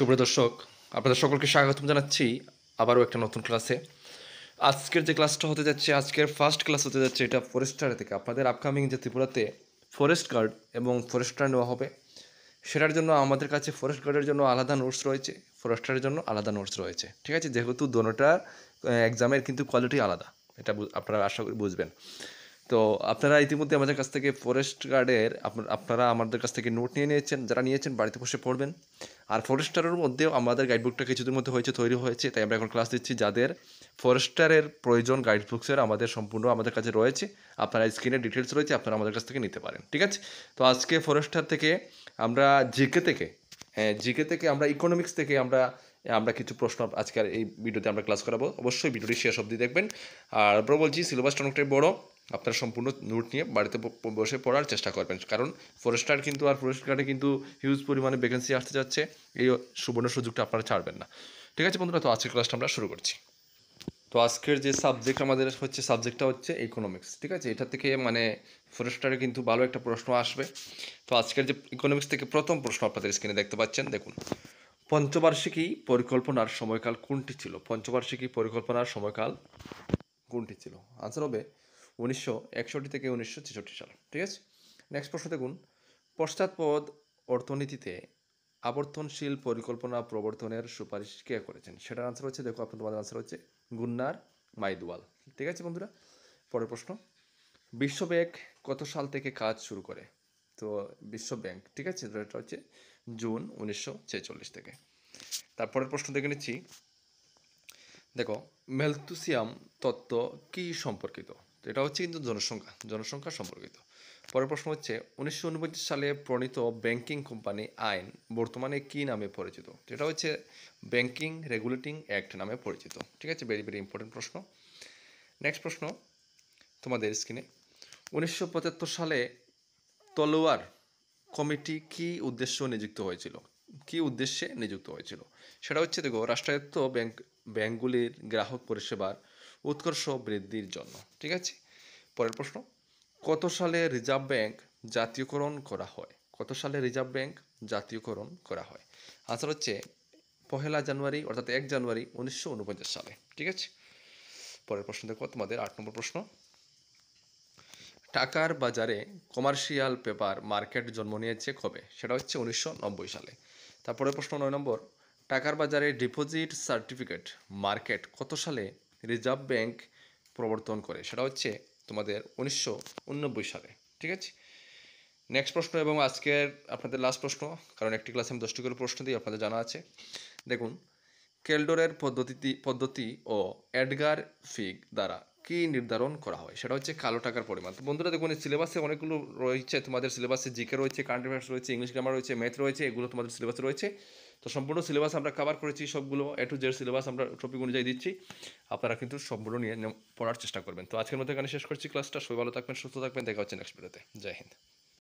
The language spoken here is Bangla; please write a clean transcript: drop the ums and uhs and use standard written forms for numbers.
সুপ্রিয় দর্শক, আপনাদের সকলকে স্বাগতম জানাচ্ছি আবারও একটা নতুন ক্লাসে। আজকের যে ক্লাসটা হতে যাচ্ছে, আজকের ফার্স্ট ক্লাস হতে যাচ্ছে এটা ফরেস্টার থেকে। আপনাদের আপকামিং যে ত্রিপুরাতে ফরেস্ট গার্ড এবং ফরেস্টার নেওয়া হবে, সেটার জন্য আমাদের কাছে ফরেস্ট গার্ডের জন্য আলাদা নোটস রয়েছে, ফরেস্টারের জন্য আলাদা নোটস রয়েছে। ঠিক আছে, যেহেতু দোনোটার এক্সামের কিন্তু কোয়ালিটি আলাদা, এটা আপনারা আশা করি বুঝবেন। তো আপনারা ইতিমধ্যে আমাদের কাছ থেকে ফরেস্ট গার্ডের আপনারা আমাদের কাছ থেকে নোট নিয়ে নিয়েছেন, যারা নিয়েছেন বাড়িতে বসে পড়বেন। আর ফরেস্টারের মধ্যেও আমাদের গাইডবুকটা কিছুদিন মধ্যে তৈরি হয়েছে, তাই আমরা এখন ক্লাস দিচ্ছি। যাদের ফরেস্টারের প্রয়োজন গাইডবুকসের আমাদের সম্পূর্ণ আমাদের কাছে রয়েছে, আপনারা স্ক্রিনে ডিটেলস রয়েছে, আপনারা আমাদের কাছ থেকে নিতে পারেন। ঠিক আছে, তো আজকে ফরেস্টার থেকে আমরা জিকে থেকে আমরা ইকোনমিক্স থেকে আমরা কিছু প্রশ্ন আজকের এই ভিডিওতে আমরা ক্লাস করাবো। অবশ্যই ভিডিওটি শেষ অবধি দেখবেন। আর আবার বলছি, সিলেবাসটা অনেকটাই বড়, আপনারা সম্পূর্ণ নোট নিয়ে বাড়িতে বসে পড়ার চেষ্টা করবেন, কারণ ফরেস্টার কিন্তু আর ফরেস্ট গার্ডে কিন্তু হিউজ পরিমাণে ভ্যাকেন্সি আসতে যাচ্ছে। এই সুবর্ণ সুযোগটা আপনারা ছাড়বেন না। ঠিক আছে বন্ধুরা, তো আজকের ক্লাসটা আমরা শুরু করছি। তো আজকের যে সাবজেক্টটা হচ্ছে ইকোনমিক্স। ঠিক আছে, এটা থেকে ফরেস্টারে কিন্তু ভালো একটা প্রশ্ন আসবে। তো আজকের যে ইকোনমিক্স থেকে প্রথম প্রশ্ন আপনাদের স্ক্রিনে দেখতে পাচ্ছেন, দেখুন। পঞ্চবার্ষিকী পরিকল্পনার সময়কাল কোনটি ছিল? পঞ্চবার্ষিকী পরিকল্পনার সময়কাল কোনটি ছিল? আনসার হবে 1961 থেকে 1966 সাল। ঠিক আছে, নেক্সট প্রশ্ন দেখুন। পশ্চাৎপদ অর্থনীতিতে আবর্তনশীল পরিকল্পনা প্রবর্তনের সুপারিশ কে করেছেন? সেটার আনসার হচ্ছে, দেখো তোমাদের আনসার হচ্ছে গুন্নার মাইদওয়াল। ঠিক আছে বন্ধুরা, পরের প্রশ্ন। বিশ্ব ব্যাংক কত সাল থেকে কাজ শুরু করে? তো বিশ্ব ব্যাংক, ঠিক আছে, এটা হচ্ছে জুন 1946 থেকে। তারপরের প্রশ্ন দেখে নিচ্ছি। দেখো, মেলথুসিয়াম তত্ত্ব কি সম্পর্কিত? তো এটা হচ্ছে কিন্তু জনসংখ্যা সম্পর্কিত। পরের প্রশ্ন হচ্ছে 1949 সালে প্রণীত ব্যাংকিং কোম্পানি আইন বর্তমানে কি নামে পরিচিত? এটা হচ্ছে ব্যাংকিং রেগুলেটিং অ্যাক্ট নামে পরিচিত। ঠিক আছে, ভেরি ভেরি ইম্পর্টেন্ট প্রশ্ন। নেক্সট প্রশ্ন তোমাদের স্ক্রিনে। 1975 সালে তলোয়ার কমিটি কি উদ্দেশ্যে নিযুক্ত হয়েছিল? সেটা হচ্ছে, দেখো, রাষ্ট্রায়ত্ত ব্যাংকগুলির গ্রাহক পরিষেবার উৎকর্ষ বৃদ্ধির জন্য। ঠিক আছে, পরের প্রশ্ন। কত সালে রিজার্ভ ব্যাংক জাতীয়করণ করা হয়? আনসার হচ্ছে 1 জানুয়ারি, অর্থাৎ 1 জানুয়ারি 1949 সালে। ঠিক আছে, পরের প্রশ্ন দেখো তোমাদের 8 নম্বর প্রশ্ন। টাকার বাজারে কমার্শিয়াল পেপার মার্কেট জন্ম নিয়েছে কবে? সেটা হচ্ছে 1990 সালে। তারপরে প্রশ্ন 9 নম্বর। টাকার বাজারে ডিপোজিট সার্টিফিকেট মার্কেট কত সালে রিজার্ভ ব্যাংক প্রবর্তন করে? সেটা হচ্ছে তোমাদের 1989 সালে। ঠিক আছে, নেক্সট প্রশ্ন এবং আজকের আপনাদের লাস্ট প্রশ্ন, কারণ একটি ক্লাসে আমি 10টি করে প্রশ্ন দিই, আপনাদের জানা আছে। দেখুন, কেলডরের পদ্ধতি ও এডগার ফিগ দ্বারা কি নির্ধারণ করা হয়? সেটা হচ্ছে কালো টাকার পরিমাণ। তো বন্ধুরা দেখুন, সিলেবাসে অনেকগুলো রয়েছে, তোমাদের সিলেবাসে জিকে রয়েছে, কারেন্ট অ্যাফেয়ার্স রয়েছে, ইংলিশ গ্রামার রয়েছে, ম্যাথ রয়েছে, এগুলো তোমাদের সিলেবাসে রয়েছে। তো সম্পূর্ণ সিলেবাস আমরা কভার করেছি, সবগুলো A to Z সিলেবাস আমরা টপিক অনুযায়ী দিচ্ছি। আপনারা কিন্তু সম্পূর্ণ নিয়ে পড়ার চেষ্টা করবেন। তো আজকের মধ্যে এখানে শেষ করছি ক্লাসটা। সবাই ভালো থাকবেন, সুস্থ থাকবেন, দেখা হচ্ছে নেক্সট ভিডিওতে। জয় হিন্দ।